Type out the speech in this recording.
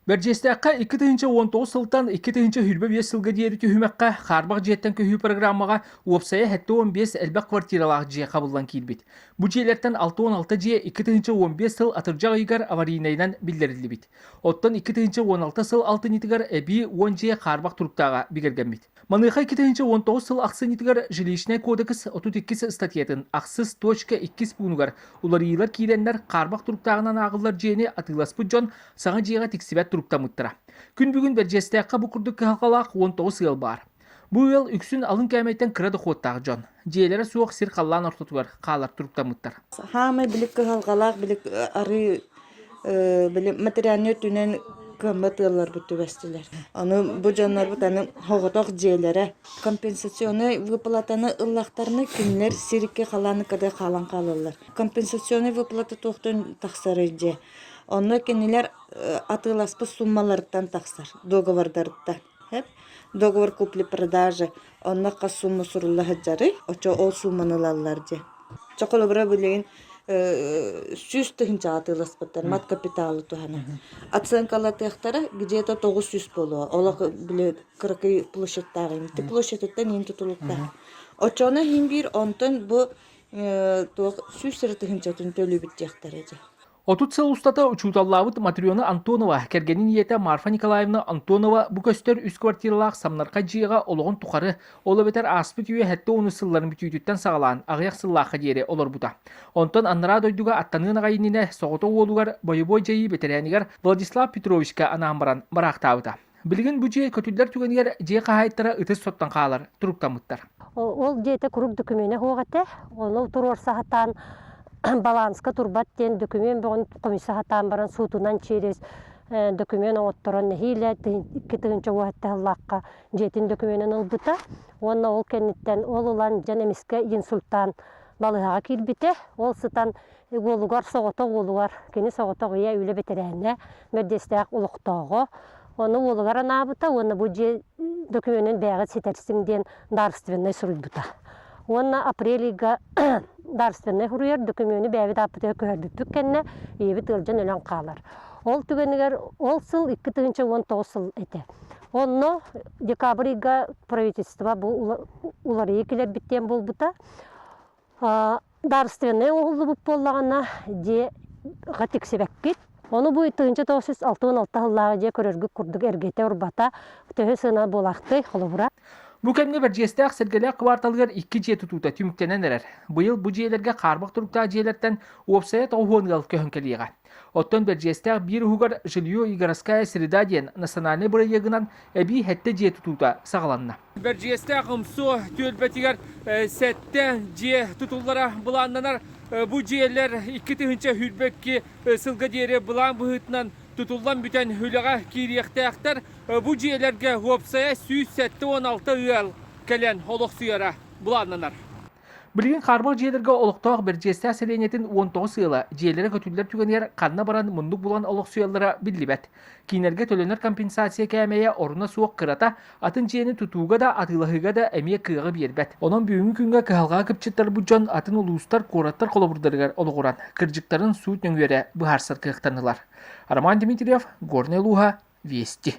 Бэрдьигэстээххэ 2019 сылтан 2025 сылга диэри түһүмэккэ Хаарбах дьиэттэн көһүү программага уопсайа 7-15 элбэх квартиралаах дьиэ кабыллан киирбит. Бу дьиэлэртэн 6-16 дьиэ 2015 сыл атыржак ыйгар аварийнайнан биллерилибит. Оттон 2016 сыл 6-нитигар эби 10 дьиэ Хаарбах туруктааға бигергенбит. Маныха 2019 сыл аксынитигар жилищный кодекс 32 статьятын аксыз точка 2 пунугар уларыйлар кииреннер Хаарбах туруктаагынан агыллар дьиэни атыыласпыт жон саҥа дьиэҕэ тиксибэт туруктамыттара. Күн бүгүн Бэрдьигэстээххэ бу курдук кыһалгалаах 19 ыл бар. Бу ыл үксүн алын кәмәйтен кырады хуоттаах жон. Дьиэлэрэ суох сир халлаан ортотугар хаалар туруктамыттар. Хамай билик кыһалгалаах билик ары билик материальный түнен көмөтөлөр бүтүбестилер. Аны бу жоннор бутаны хоготок дьиэлэрэ компенсационный выплатаны ыллактарны күннэр сирикке халаны када халан калалар. Компенсационный выплата тохтон тахсары дьиэ. Онно кенилер атыласпы суммалардан тахсар, договордардан. Договор купли-продажи, онно кас сумма сурулла хаджары, очо ол сумманы лаллар дьиэ. Чоколобра билейин сүз тыгынча атыласпыттар, мат капиталы тухана. Оценкалатыахтара где-то 900 болуа. Олак биле кыркы площадьтагы, ти площадьтен ин тутулуктар. Очоно химбир онтон бу сүз тыгынчатын төлөбүт жактар эже. Отут сыл устата учуталлабыт Матриона Антонова, кергенин ете Марфа Николаевна Антонова бу көстөр үс квартиралаах самнарка дьиэҕэ олоҕун тухары, ола бетер аспыт үйе хэтте оны сылларын бүтүүтүттен саҕалаан, аҕыяк сыллаахха диэри олор бута. Онтон аннара дойдуга аттаныын аҕайыннине соҕото уолугар бойобой жайы бетерэнигер Владислав Петровичка анаамбаран бараахтаабыта. Билигин бу дьиэ көтүллэр түгенигер дьиэ хаһайттара ытыс соттан хаалар, туруктаммыттар. Ол дьиэттэ курук документе хуогате, оны туруор саһатаан баланска турбаттен документ богон комиссия хатан баран сутунан через документ отторон нехиле китинче уатталлакка жетин документен олбута онна ол кенниттен олулан жанемиске инсульттан балыга кирбите ол сытан голугар согото голугар кени согото я үле бетерәне Бэрдьигэстээххэ олохтоохтору оны олугар набыта оны бу документен бәгы сетерсиңден дарственный сурбута. Онна апрелига дарственный хуруяр документы бәбит апыты көһөрү кенне ебит ылжан өлөн калар. Ол түгенигер ол сыл 2019 сыл эте. Онно декабрьга правительство бу улары екилер биттен болбута. Дарственный олубуп боллагана де гатиксебекпит. Оны бу 1966 жылларга же көрөргү курдук эргете урбата төһө сына болакты холобура. Бу кемге Бэрдьигэстээххэ сэргэлээх кварталыгар 2 дьиэ тутуута түмүктенэнэрэр. Быйыл бу дьиэлэргэ Хаарбах туруктаа дьиэлэртэн уопсайа тоҕуһуонгал көһөнкэлиэҕэ. Оттон Бэрдьигэстээххэ бир уһугар жилье и городская среда диэн национальный бырайыгынан эби хэтте дьиэ тутуута саҕаланна. Бэрдьигэстээххэ ымсу түөлбэтигэр сэтте дьиэ тутуулара булааннанар бу дьиэлэр 2025 сылга диэри булаан быһыытынан тутуллан бүтен үлэҕэ киирдэҕтээхтэр бу дьиэлэргэ уопсайа 16 ыл кэлэн олохтоохтору булааннанар. Билигин Хаарбах дьиэлэргэ олохтоох Бэрдьигэстээххэ селенетин 19 ыла дьиэлэрэ көтүллэр түгенер канна баран мундук булан олохтоохторулара биллибет. Кинерге төлөнөр компенсация кәмәйе оруна суох кырата атын дьиэни тутууга да атылаһыга да эмиэ кыаҕы биэрбет. Онон бүгүнкү күнгө кыһалгаа кыпчыттар бу жон атын улуустар куораттар колобурдарыгар олоҕуран кырдьыктарын суут нөҥүөрэ быһаарсар кыахтанылар. Роман Дмитриев, Горнай, Вести.